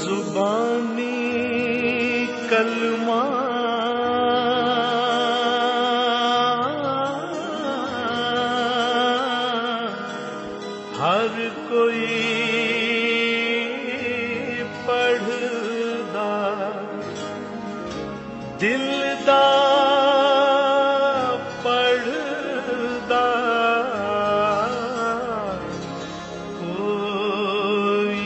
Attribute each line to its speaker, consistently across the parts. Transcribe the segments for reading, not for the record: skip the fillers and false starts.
Speaker 1: जुबानी कलमा हर कोई पढ़दा, दिल दा पढ़दा कोई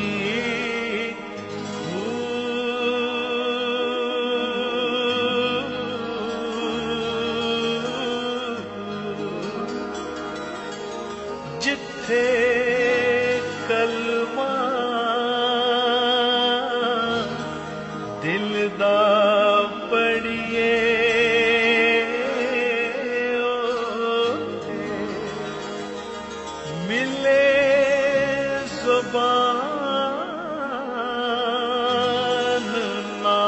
Speaker 1: जिथे कलमा दिल दा पढ़िए मिले ज़ुबान ना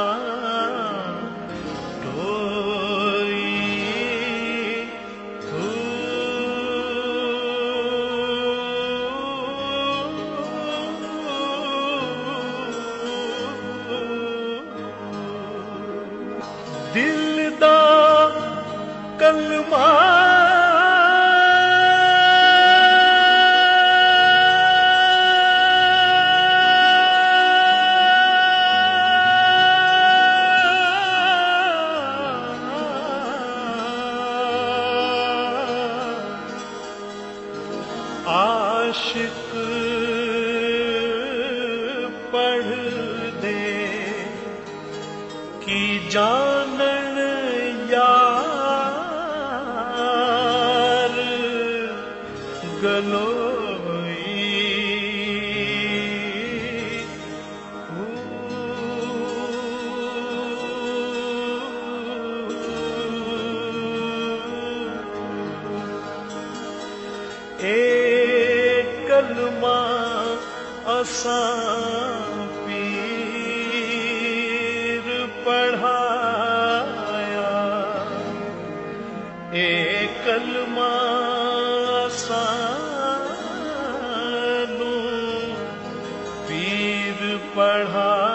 Speaker 1: दिल दा कलमा आशिक पढ़ दे की जानन यार गलोई एक कलमा असां पीर पढ़ाया, एक कलमा सानू पीर पढ़ाया।